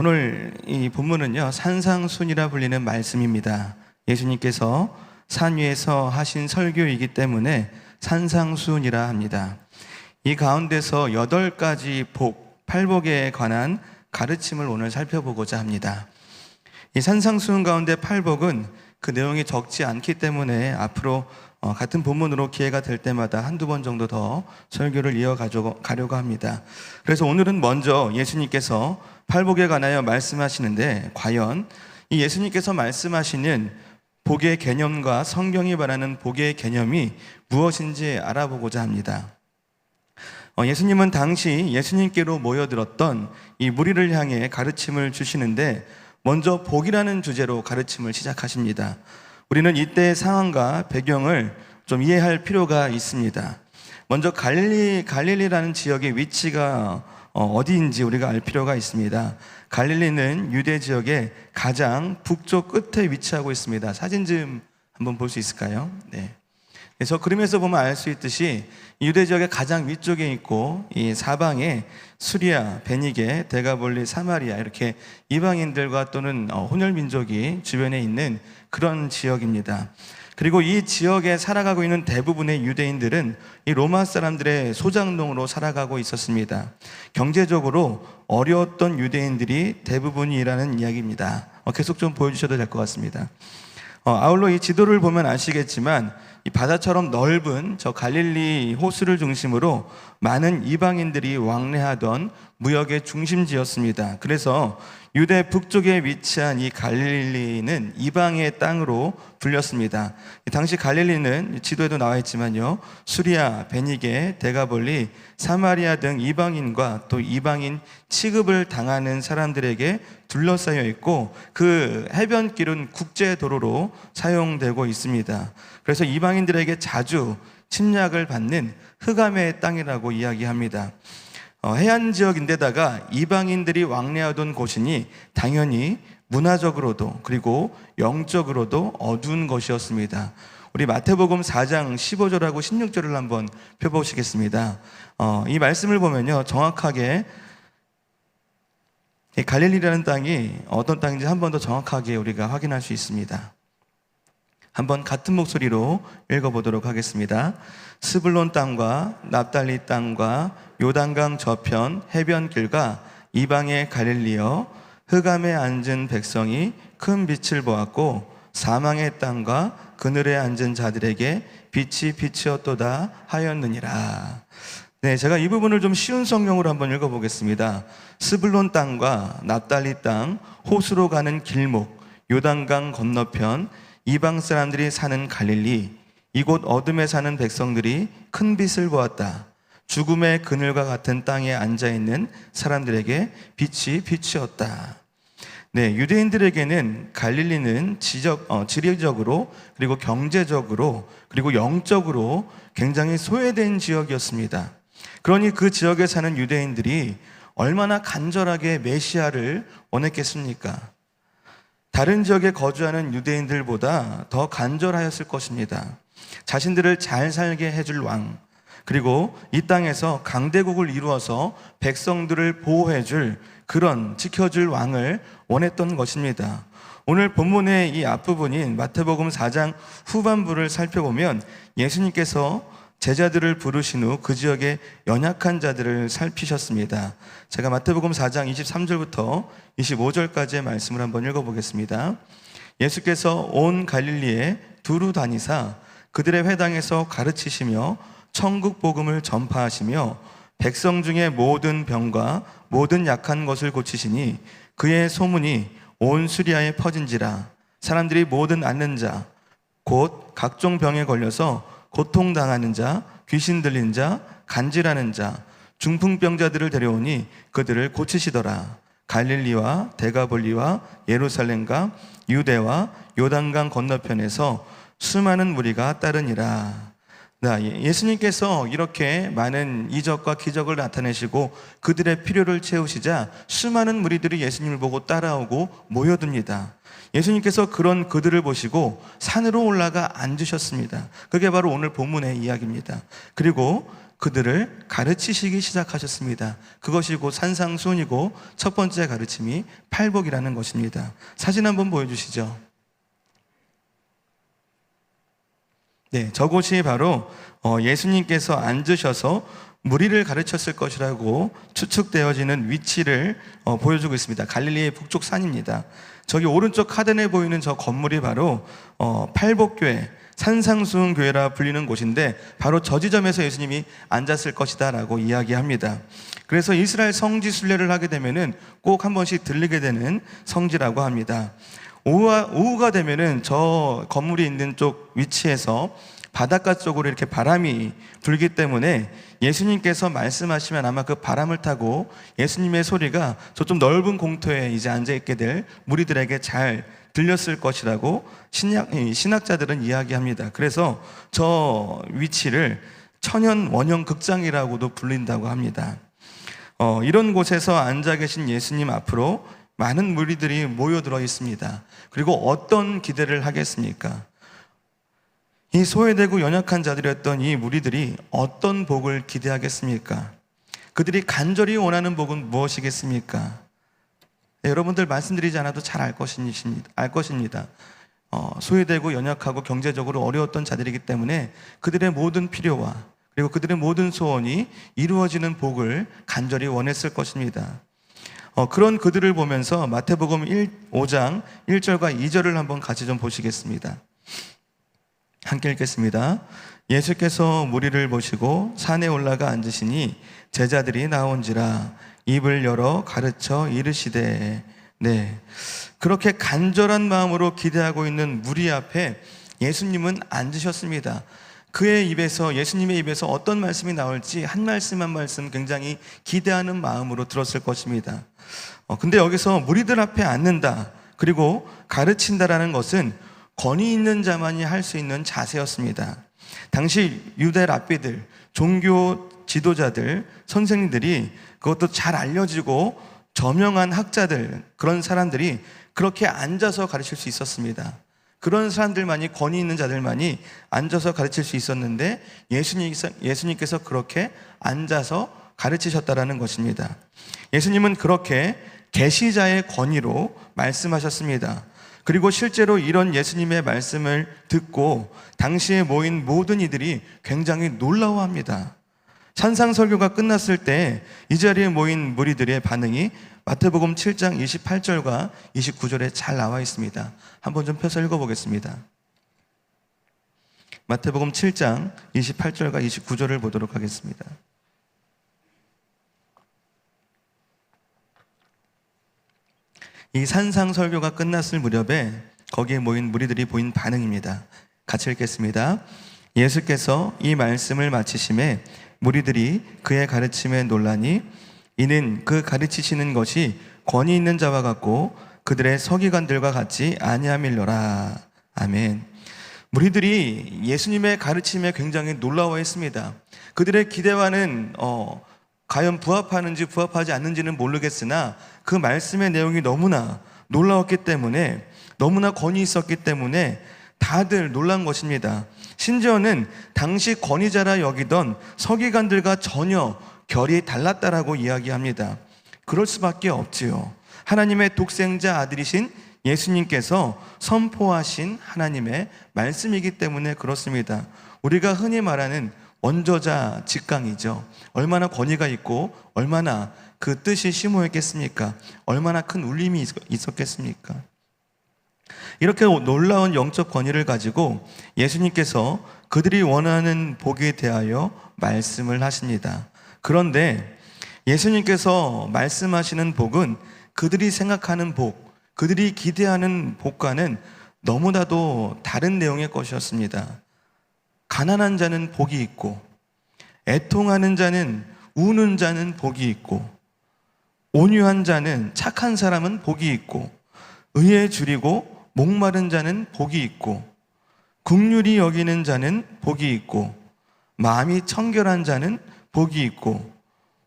오늘 이 본문은요, 산상순이라 불리는 말씀입니다. 예수님께서 산 위에서 하신 설교이기 때문에 산상순이라 합니다. 이 가운데서 8가지 복, 팔복에 관한 가르침을 오늘 살펴보고자 합니다. 이 산상순 가운데 팔복은 그 내용이 적지 않기 때문에 앞으로 같은 본문으로 기회가 될 때마다 한두 번 정도 더 설교를 이어가려고 합니다. 그래서 오늘은 먼저 예수님께서 팔복에 관하여 말씀하시는데, 과연 이 예수님께서 말씀하시는 복의 개념과 성경이 말하는 복의 개념이 무엇인지 알아보고자 합니다. 예수님은 당시 예수님께로 모여들었던 이 무리를 향해 가르침을 주시는데, 먼저 복이라는 주제로 가르침을 시작하십니다. 우리는 이때의 상황과 배경을 좀 이해할 필요가 있습니다. 먼저 갈릴리라는 지역의 위치가 어디인지 우리가 알 필요가 있습니다. 갈릴리는 유대 지역의 가장 북쪽 끝에 위치하고 있습니다. 사진 좀 한번 볼 수 있을까요? 네. 그래서 그림에서 보면 알 수 있듯이 유대 지역의 가장 위쪽에 있고, 이 사방에 수리아, 베니게, 데가볼리, 사마리아, 이렇게 이방인들과 또는 혼혈 민족이 주변에 있는 그런 지역입니다. 그리고 이 지역에 살아가고 있는 대부분의 유대인들은 이 로마 사람들의 소장농으로 살아가고 있었습니다. 경제적으로 어려웠던 유대인들이 대부분이라는 이야기입니다. 계속 좀 보여주셔도 될 것 같습니다. 아울러 이 지도를 보면 아시겠지만, 이 바다처럼 넓은 저 갈릴리 호수를 중심으로 많은 이방인들이 왕래하던 무역의 중심지였습니다. 그래서 유대 북쪽에 위치한 이 갈릴리는 이방의 땅으로 불렸습니다. 당시 갈릴리는 지도에도 나와 있지만요, 수리아, 베니게, 데가볼리, 사마리아 등 이방인과 또 이방인 취급을 당하는 사람들에게 둘러싸여 있고, 그 해변길은 국제도로로 사용되고 있습니다. 그래서 이방인들에게 자주 침략을 받는 흑암의 땅이라고 이야기합니다. 해안 지역인데다가 이방인들이 왕래하던 곳이니 당연히 문화적으로도 그리고 영적으로도 어두운 것이었습니다. 우리 마태복음 4장 15절하고 16절을 한번 펴보시겠습니다. 이 말씀을 보면요, 정확하게 이 갈릴리라는 땅이 어떤 땅인지 한 번 더 정확하게 우리가 확인할 수 있습니다. 한번 같은 목소리로 읽어보도록 하겠습니다. 스불론 땅과 납달리 땅과 요단강 저편 해변길과 이방의 갈릴리여, 흑암에 앉은 백성이 큰 빛을 보았고 사망의 땅과 그늘에 앉은 자들에게 빛이 비치었도다 하였느니라. 네, 제가 이 부분을 좀 쉬운 성경으로 한번 읽어보겠습니다. 스불론 땅과 납달리 땅, 호수로 가는 길목, 요단강 건너편, 이방 사람들이 사는 갈릴리, 이곳 어둠에 사는 백성들이 큰 빛을 보았다. 죽음의 그늘과 같은 땅에 앉아있는 사람들에게 빛이 비치었다. 네, 유대인들에게는 갈릴리는 지리적으로 그리고 경제적으로 그리고 영적으로 굉장히 소외된 지역이었습니다. 그러니 그 지역에 사는 유대인들이 얼마나 간절하게 메시아를 원했겠습니까? 다른 지역에 거주하는 유대인들보다 더 간절하였을 것입니다. 자신들을 잘 살게 해줄 왕, 그리고 이 땅에서 강대국을 이루어서 백성들을 보호해줄, 그런 지켜줄 왕을 원했던 것입니다. 오늘 본문의 이 앞부분인 마태복음 4장 후반부를 살펴보면 예수님께서 제자들을 부르신 후 그 지역의 연약한 자들을 살피셨습니다. 제가 마태복음 4장 23절부터 25절까지의 말씀을 한번 읽어보겠습니다. 예수께서 온 갈릴리에 두루 다니사 그들의 회당에서 가르치시며 천국 복음을 전파하시며 백성 중에 모든 병과 모든 약한 것을 고치시니 그의 소문이 온 수리아에 퍼진지라. 사람들이 모든 앓는 자, 곧 각종 병에 걸려서 고통당하는 자, 귀신 들린 자, 간질하는 자, 중풍병자들을 데려오니 그들을 고치시더라. 갈릴리와 데가볼리와 예루살렘과 유대와 요단강 건너편에서 수많은 무리가 따르니라. 예수님께서 이렇게 많은 이적과 기적을 나타내시고 그들의 필요를 채우시자 수많은 무리들이 예수님을 보고 따라오고 모여듭니다. 예수님께서 그런 그들을 보시고 산으로 올라가 앉으셨습니다. 그게 바로 오늘 본문의 이야기입니다. 그리고 그들을 가르치시기 시작하셨습니다. 그것이 곧 산상수훈이고 첫 번째 가르침이 팔복이라는 것입니다. 사진 한번 보여주시죠. 네, 저곳이 바로 예수님께서 앉으셔서 무리를 가르쳤을 것이라고 추측되어지는 위치를 보여주고 있습니다. 갈릴리의 북쪽 산입니다. 저기 오른쪽 카든에 보이는 저 건물이 바로 팔복교회, 산상수훈교회라 불리는 곳인데 바로 저 지점에서 예수님이 앉았을 것이다 라고 이야기합니다. 그래서 이스라엘 성지 순례를 하게 되면은 꼭 한 번씩 들리게 되는 성지라고 합니다. 오후가 되면은 저 건물이 있는 쪽 위치에서 바닷가 쪽으로 이렇게 바람이 불기 때문에 예수님께서 말씀하시면 아마 그 바람을 타고 예수님의 소리가 저좀 넓은 공터에 이제 앉아있게 될 무리들에게 잘 들렸을 것이라고 신학자들은 이야기합니다. 그래서 저 위치를 천연 원형 극장이라고도 불린다고 합니다. 이런 곳에서 앉아 계신 예수님 앞으로 많은 무리들이 모여들어 있습니다. 그리고 어떤 기대를 하겠습니까? 이 소외되고 연약한 자들이었던 이 무리들이 어떤 복을 기대하겠습니까? 그들이 간절히 원하는 복은 무엇이겠습니까? 네, 여러분들 말씀드리지 않아도 잘 알 것입니다. 소외되고 연약하고 경제적으로 어려웠던 자들이기 때문에 그들의 모든 필요와 그리고 그들의 모든 소원이 이루어지는 복을 간절히 원했을 것입니다. 그런 그들을 보면서 마태복음 5장 1절과 2절을 한번 같이 좀 보시겠습니다. 함께 읽겠습니다. 예수께서 무리를 보시고 산에 올라가 앉으시니 제자들이 나온지라 입을 열어 가르쳐 이르시되. 네, 그렇게 간절한 마음으로 기대하고 있는 무리 앞에 예수님은 앉으셨습니다. 그의 입에서, 예수님의 입에서 어떤 말씀이 나올지 한 말씀 한 말씀 굉장히 기대하는 마음으로 들었을 것입니다. 근데 여기서 무리들 앞에 앉는다 그리고 가르친다라는 것은 권위 있는 자만이 할 수 있는 자세였습니다. 당시 유대 랍비들, 종교 지도자들, 선생님들이 그것도 잘 알려지고 저명한 학자들, 그런 사람들이 그렇게 앉아서 가르칠 수 있었습니다. 그런 사람들만이, 권위 있는 자들만이 앉아서 가르칠 수 있었는데 예수님께서 그렇게 앉아서 가르치셨다라는 것입니다. 예수님은 그렇게 계시자의 권위로 말씀하셨습니다. 그리고 실제로 이런 예수님의 말씀을 듣고 당시에 모인 모든 이들이 굉장히 놀라워합니다. 산상설교가 끝났을 때 이 자리에 모인 무리들의 반응이 마태복음 7장 28절과 29절에 잘 나와 있습니다. 한번 좀 펴서 읽어보겠습니다. 마태복음 7장 28절과 29절을 보도록 하겠습니다. 이 산상설교가 끝났을 무렵에 거기에 모인 무리들이 보인 반응입니다. 같이 읽겠습니다. 예수께서 이 말씀을 마치심에 무리들이 그의 가르침에 놀라니 이는 그 가르치시는 것이 권위 있는 자와 같고 그들의 서기관들과 같지 아니함일러라. 아멘. 무리들이 예수님의 가르침에 굉장히 놀라워했습니다. 그들의 기대와는 과연 부합하는지 부합하지 않는지는 모르겠으나 그 말씀의 내용이 너무나 놀라웠기 때문에, 너무나 권위 있었기 때문에 다들 놀란 것입니다. 심지어는 당시 권위자라 여기던 서기관들과 전혀 결이 달랐다라고 이야기합니다. 그럴 수밖에 없지요. 하나님의 독생자 아들이신 예수님께서 선포하신 하나님의 말씀이기 때문에 그렇습니다. 우리가 흔히 말하는 원저자 직강이죠. 얼마나 권위가 있고 얼마나 그 뜻이 심오했겠습니까? 얼마나 큰 울림이 있었겠습니까? 이렇게 놀라운 영적 권위를 가지고 예수님께서 그들이 원하는 복에 대하여 말씀을 하십니다. 그런데 예수님께서 말씀하시는 복은 그들이 생각하는 복, 그들이 기대하는 복과는 너무나도 다른 내용의 것이었습니다. 가난한 자는 복이 있고, 애통하는 자는, 우는 자는 복이 있고, 온유한 자는, 착한 사람은 복이 있고, 의에 줄이고 목마른 자는 복이 있고, 긍휼히 여기는 자는 복이 있고, 마음이 청결한 자는 복이 있고,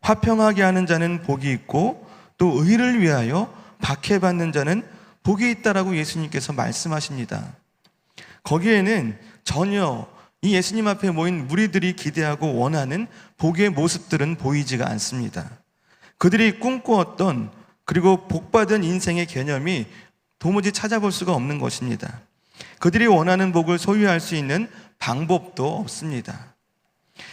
화평하게 하는 자는 복이 있고, 또 의를 위하여 박해받는 자는 복이 있다라고 예수님께서 말씀하십니다. 거기에는 전혀 이 예수님 앞에 모인 무리들이 기대하고 원하는 복의 모습들은 보이지가 않습니다. 그들이 꿈꾸었던 그리고 복받은 인생의 개념이 도무지 찾아볼 수가 없는 것입니다. 그들이 원하는 복을 소유할 수 있는 방법도 없습니다.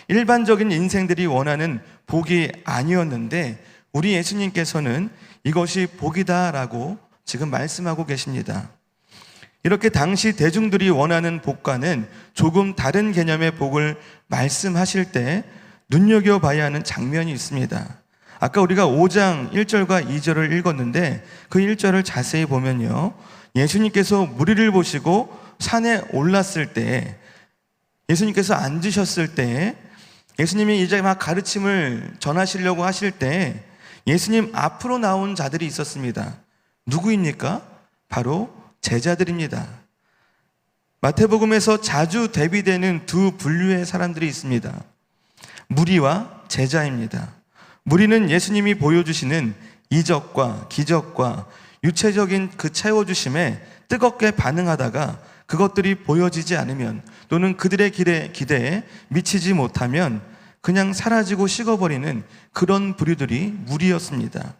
일반적인 인생들이 원하는 복이 아니었는데 우리 예수님께서는 이것이 복이다라고 지금 말씀하고 계십니다. 이렇게 당시 대중들이 원하는 복과는 조금 다른 개념의 복을 말씀하실 때 눈여겨봐야 하는 장면이 있습니다. 아까 우리가 5장 1절과 2절을 읽었는데 그 1절을 자세히 보면요, 예수님께서 무리를 보시고 산에 올랐을 때, 예수님께서 앉으셨을 때, 예수님이 이제 막 가르침을 전하시려고 하실 때 예수님 앞으로 나온 자들이 있었습니다. 누구입니까? 바로 제자들입니다. 마태복음에서 자주 대비되는 두 분류의 사람들이 있습니다. 무리와 제자입니다. 무리는 예수님이 보여주시는 이적과 기적과 유체적인 그 채워주심에 뜨겁게 반응하다가 그것들이 보여지지 않으면 또는 그들의 기대에 미치지 못하면 그냥 사라지고 식어버리는 그런 부류들이 무리였습니다.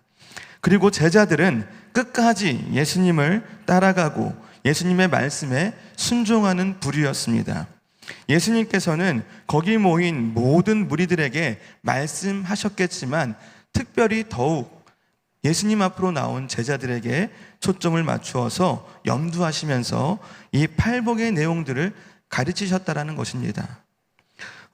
그리고 제자들은 끝까지 예수님을 따라가고 예수님의 말씀에 순종하는 부류였습니다. 예수님께서는 거기 모인 모든 무리들에게 말씀하셨겠지만 특별히 더욱 예수님 앞으로 나온 제자들에게 초점을 맞추어서 염두하시면서 이 팔복의 내용들을 가르치셨다라는 것입니다.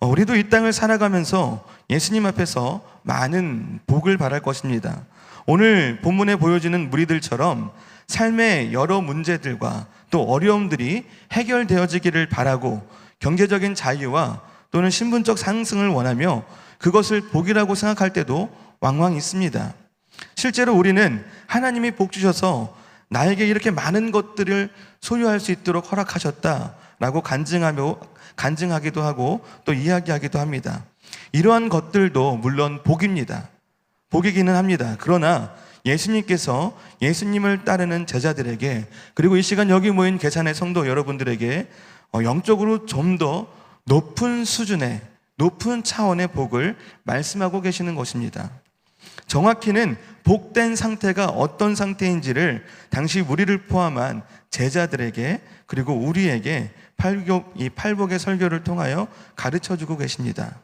우리도 이 땅을 살아가면서 예수님 앞에서 많은 복을 바랄 것입니다. 오늘 본문에 보여지는 무리들처럼 삶의 여러 문제들과 또 어려움들이 해결되어지기를 바라고 경제적인 자유와 또는 신분적 상승을 원하며 그것을 복이라고 생각할 때도 왕왕 있습니다. 실제로 우리는 하나님이 복 주셔서 나에게 이렇게 많은 것들을 소유할 수 있도록 허락하셨다라고 간증하기도 하고 또 이야기하기도 합니다. 이러한 것들도 물론 복입니다. 복이기는 합니다. 그러나 예수님께서 예수님을 따르는 제자들에게 그리고 이 시간 여기 모인 계산의 성도 여러분들에게 영적으로 좀 더 높은 수준의 높은 차원의 복을 말씀하고 계시는 것입니다. 정확히는 복된 상태가 어떤 상태인지를 당시 무리를 포함한 제자들에게 그리고 우리에게 이 팔복의 설교를 통하여 가르쳐주고 계십니다.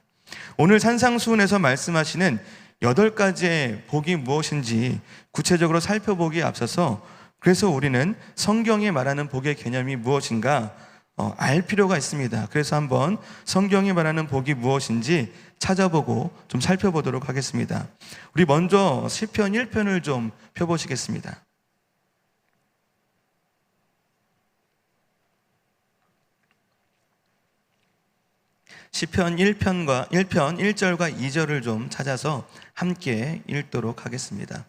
오늘 산상수훈에서 말씀하시는 8가지의 복이 무엇인지 구체적으로 살펴보기에 앞서서 그래서 우리는 성경이 말하는 복의 개념이 무엇인가 알 필요가 있습니다. 그래서 한번 성경이 말하는 복이 무엇인지 찾아보고 좀 살펴보도록 하겠습니다. 우리 먼저 시편 1편을 좀 펴보시겠습니다. 시편 1편 1절과 2절을 좀 찾아서 함께 읽도록 하겠습니다.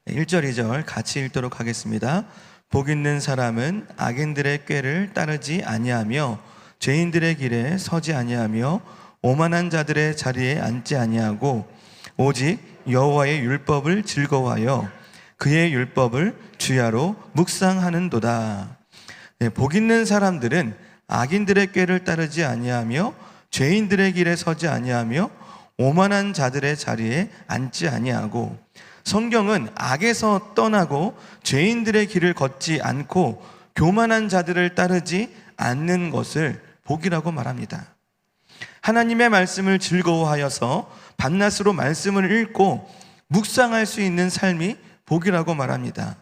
1절 2절 같이 읽도록 하겠습니다. 복 있는 사람은 악인들의 꾀를 따르지 아니하며 죄인들의 길에 서지 아니하며 오만한 자들의 자리에 앉지 아니하고 오직 여호와의 율법을 즐거워하여 그의 율법을 주야로 묵상하는도다. 복 있는 사람들은 악인들의 꾀를 따르지 아니하며 죄인들의 길에 서지 아니하며 오만한 자들의 자리에 앉지 아니하고, 성경은 악에서 떠나고 죄인들의 길을 걷지 않고 교만한 자들을 따르지 않는 것을 복이라고 말합니다. 하나님의 말씀을 즐거워하여서 밤낮으로 말씀을 읽고 묵상할 수 있는 삶이 복이라고 말합니다.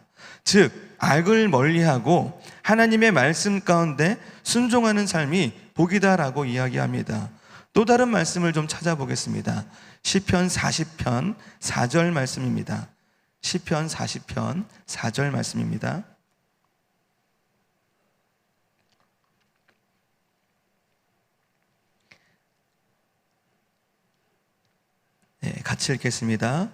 즉 악을 멀리하고 하나님의 말씀 가운데 순종하는 삶이 복이다라고 이야기합니다. 또 다른 말씀을 좀 찾아보겠습니다. 시편 40편 4절 말씀입니다. 시편 40편 4절 말씀입니다. 네, 같이 읽겠습니다.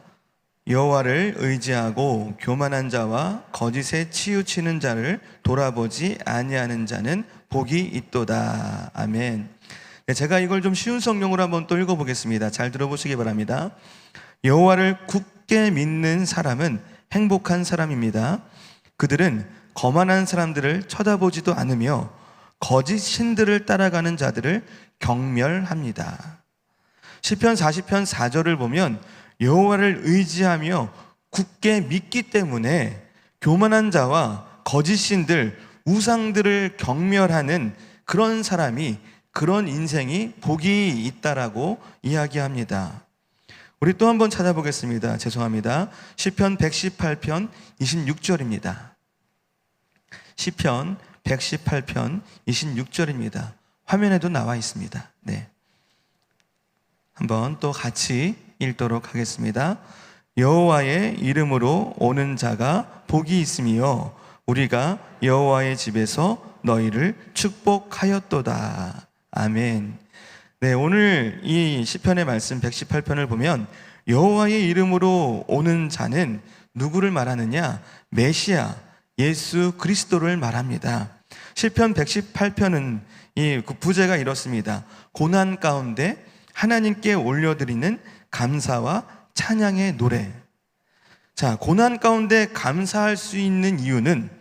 여호와를 의지하고 교만한 자와 거짓에 치우치는 자를 돌아보지 아니하는 자는 복이 있도다. 아멘. 네, 제가 이걸 좀 쉬운 성경으로 한번 또 읽어보겠습니다. 잘 들어보시기 바랍니다. 여호와를 굳게 믿는 사람은 행복한 사람입니다. 그들은 거만한 사람들을 쳐다보지도 않으며 거짓 신들을 따라가는 자들을 경멸합니다. 시편 40편 4절을 보면 여호와를 의지하며 굳게 믿기 때문에 교만한 자와 거짓 신들, 우상들을 경멸하는 그런 사람이, 그런 인생이 복이 있다라고 이야기합니다. 우리 또 한번 찾아보겠습니다. 죄송합니다. 시편 118편 26절입니다. 시편 118편 26절입니다. 화면에도 나와 있습니다. 네. 한번 또 같이 읽도록 하겠습니다. 여호와의 이름으로 오는 자가 복이 있으며 우리가 여호와의 집에서 너희를 축복하였도다. 아멘. 네, 오늘 이 시편의 말씀 118편을 보면 여호와의 이름으로 오는 자는 누구를 말하느냐? 메시아, 예수 그리스도를 말합니다. 시편 118편은 이 부제가 이렇습니다. 고난 가운데 하나님께 올려드리는 감사와 찬양의 노래. 자, 고난 가운데 감사할 수 있는 이유는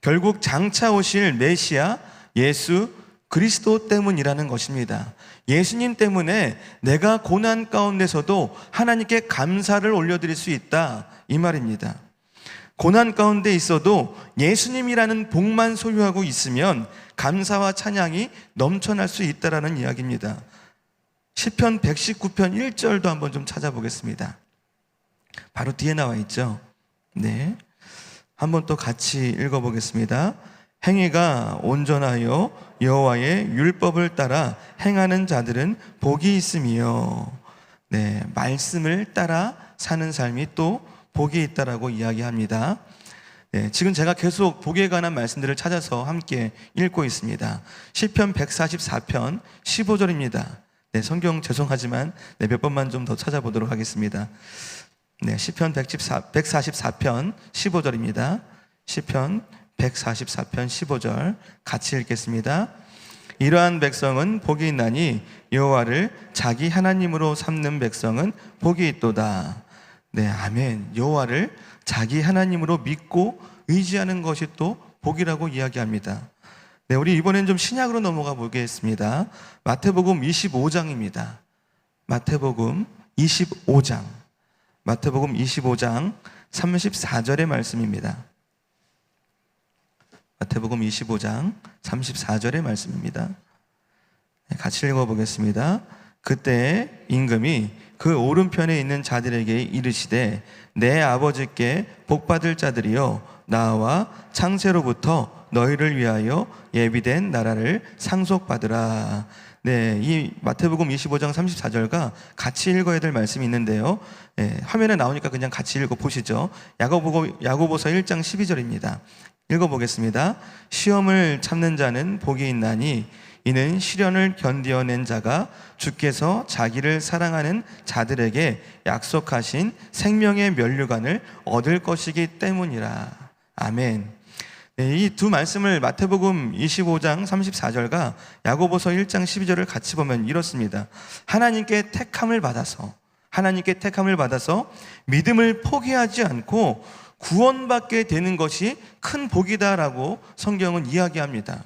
결국 장차 오실 메시아 예수 그리스도 때문이라는 것입니다. 예수님 때문에 내가 고난 가운데서도 하나님께 감사를 올려드릴 수 있다, 이 말입니다. 고난 가운데 있어도 예수님이라는 복만 소유하고 있으면 감사와 찬양이 넘쳐날 수 있다라는 이야기입니다. 시편 119편 1절도 한번 좀 찾아보겠습니다. 바로 뒤에 나와 있죠. 네, 한번 또 같이 읽어보겠습니다. 행위가 온전하여 여호와의 율법을 따라 행하는 자들은 복이 있으며, 네, 말씀을 따라 사는 삶이 또 복이 있다라고 이야기합니다. 네, 지금 제가 계속 복에 관한 말씀들을 찾아서 함께 읽고 있습니다. 시편 144편 15절입니다. 네, 성경 죄송하지만 몇 번만 좀 더 찾아보도록 하겠습니다. 네, 시편 144편 15절입니다. 시편 144편 15절 같이 읽겠습니다. 이러한 백성은 복이 있나니 여호와를 자기 하나님으로 삼는 백성은 복이 있도다. 네, 아멘. 여호와를 자기 하나님으로 믿고 의지하는 것이 또 복이라고 이야기합니다. 네, 우리 이번엔 좀 신약으로 넘어가 보겠습니다. 마태복음 25장입니다. 마태복음 25장. 마태복음 25장 34절의 말씀입니다. 마태복음 25장 34절의 말씀입니다. 같이 읽어보겠습니다. 그때 임금이 그 오른편에 있는 자들에게 이르시되 내 아버지께 복받을 자들이여 나와 창세로부터 너희를 위하여 예비된 나라를 상속받으라. 네, 이 마태복음 25장 34절과 같이 읽어야 될 말씀이 있는데요. 네, 화면에 나오니까 그냥 같이 읽어보시죠. 야고보서 1장 12절입니다. 읽어보겠습니다. 시험을 참는 자는 복이 있나니 이는 시련을 견디어낸 자가 주께서 자기를 사랑하는 자들에게 약속하신 생명의 면류관을 얻을 것이기 때문이라. 아멘. 네, 이 두 말씀을 마태복음 25장 34절과 야고보서 1장 12절을 같이 보면 이렇습니다. 하나님께 택함을 받아서 믿음을 포기하지 않고 구원받게 되는 것이 큰 복이다라고 성경은 이야기합니다.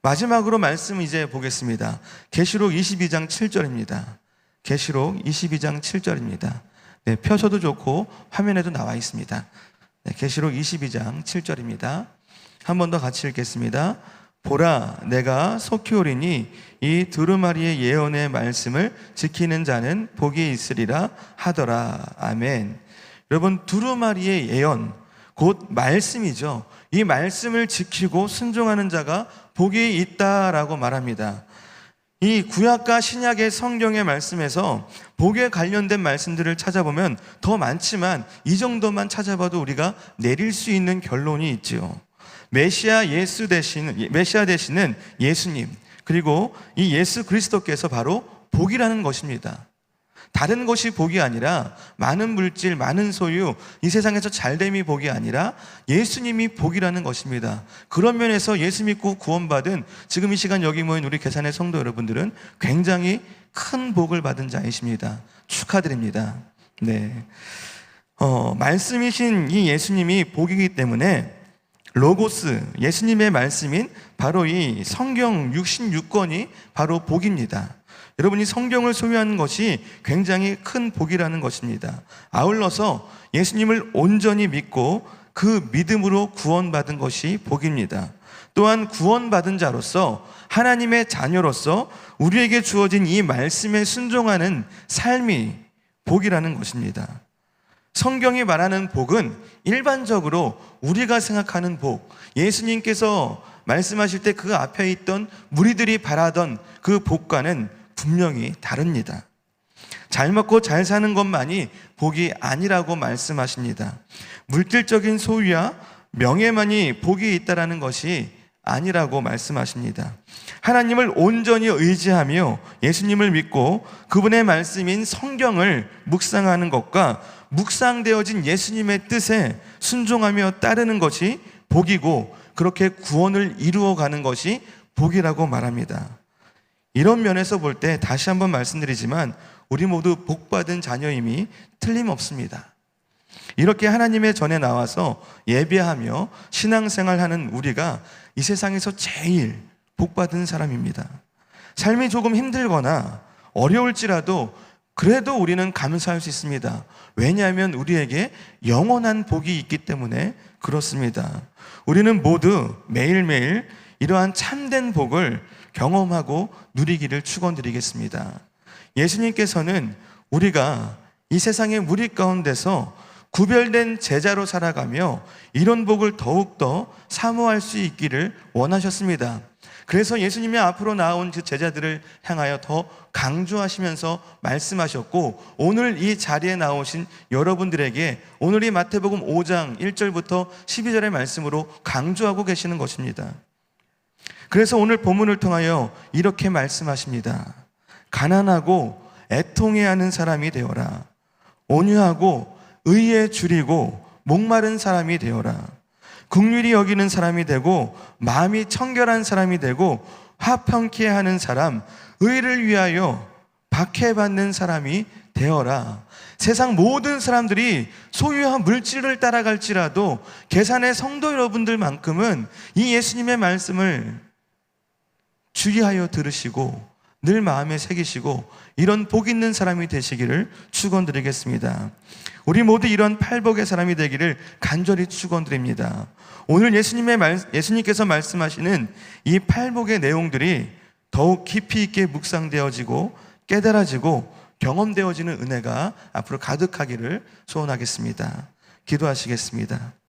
마지막으로 말씀 이제 보겠습니다. 계시록 22장 7절입니다. 계시록 22장 7절입니다. 네, 펴셔도 좋고 화면에도 나와 있습니다. 네, 계시록 22장 7절입니다. 한 번 더 같이 읽겠습니다. 보라, 내가 속히 오리니 이 두루마리의 예언의 말씀을 지키는 자는 복이 있으리라 하더라. 아멘. 여러분, 두루마리의 예언, 곧 말씀이죠. 이 말씀을 지키고 순종하는 자가 복이 있다라고 말합니다. 이 구약과 신약의 성경의 말씀에서 복에 관련된 말씀들을 찾아보면 더 많지만 이 정도만 찾아봐도 우리가 내릴 수 있는 결론이 있죠. 메시아 대신은 예수님, 그리고 이 예수 그리스도께서 바로 복이라는 것입니다. 다른 것이 복이 아니라 많은 물질, 많은 소유, 이 세상에서 잘됨이 복이 아니라 예수님이 복이라는 것입니다. 그런 면에서 예수 믿고 구원받은 지금 이 시간 여기 모인 우리 계산의 성도 여러분들은 굉장히 큰 복을 받은 자이십니다. 축하드립니다. 네, 말씀이신 이 예수님이 복이기 때문에 로고스, 예수님의 말씀인 바로 이 성경 66권이 바로 복입니다. 여러분이 성경을 소유하는 것이 굉장히 큰 복이라는 것입니다. 아울러서 예수님을 온전히 믿고 그 믿음으로 구원받은 것이 복입니다. 또한 구원받은 자로서 하나님의 자녀로서 우리에게 주어진 이 말씀에 순종하는 삶이 복이라는 것입니다. 성경이 말하는 복은 일반적으로 우리가 생각하는 복, 예수님께서 말씀하실 때 그 앞에 있던 무리들이 바라던 그 복과는 분명히 다릅니다. 잘 먹고 잘 사는 것만이 복이 아니라고 말씀하십니다. 물질적인 소유와 명예만이 복이 있다라는 것이 아니라고 말씀하십니다. 하나님을 온전히 의지하며 예수님을 믿고 그분의 말씀인 성경을 묵상하는 것과 묵상되어진 예수님의 뜻에 순종하며 따르는 것이 복이고, 그렇게 구원을 이루어가는 것이 복이라고 말합니다. 이런 면에서 볼 때 다시 한번 말씀드리지만 우리 모두 복받은 자녀임이 틀림없습니다. 이렇게 하나님의 전에 나와서 예배하며 신앙생활하는 우리가 이 세상에서 제일 복받은 사람입니다. 삶이 조금 힘들거나 어려울지라도 그래도 우리는 감사할 수 있습니다. 왜냐하면 우리에게 영원한 복이 있기 때문에 그렇습니다. 우리는 모두 매일매일 이러한 참된 복을 경험하고 누리기를 축원드리겠습니다. 예수님께서는 우리가 이 세상의 무리 가운데서 구별된 제자로 살아가며 이런 복을 더욱더 사모할 수 있기를 원하셨습니다. 그래서 예수님이 앞으로 나온 그 제자들을 향하여 더 강조하시면서 말씀하셨고, 오늘 이 자리에 나오신 여러분들에게 오늘 이 마태복음 5장 1절부터 12절의 말씀으로 강조하고 계시는 것입니다. 그래서 오늘 본문을 통하여 이렇게 말씀하십니다. 가난하고 애통해하는 사람이 되어라. 온유하고 의에 줄이고 목마른 사람이 되어라. 긍휼히 여기는 사람이 되고 마음이 청결한 사람이 되고 화평케 하는 사람, 의를 위하여 박해받는 사람이 되어라. 세상 모든 사람들이 소유한 물질을 따라갈지라도 계산의 성도 여러분들만큼은 이 예수님의 말씀을 주의하여 들으시고 늘 마음에 새기시고 이런 복 있는 사람이 되시기를 축원드리겠습니다. 우리 모두 이런 팔복의 사람이 되기를 간절히 축원드립니다. 오늘 예수님께서 말씀하시는 이 팔복의 내용들이 더욱 깊이 있게 묵상되어지고 깨달아지고 경험되어지는 은혜가 앞으로 가득하기를 소원하겠습니다. 기도하시겠습니다.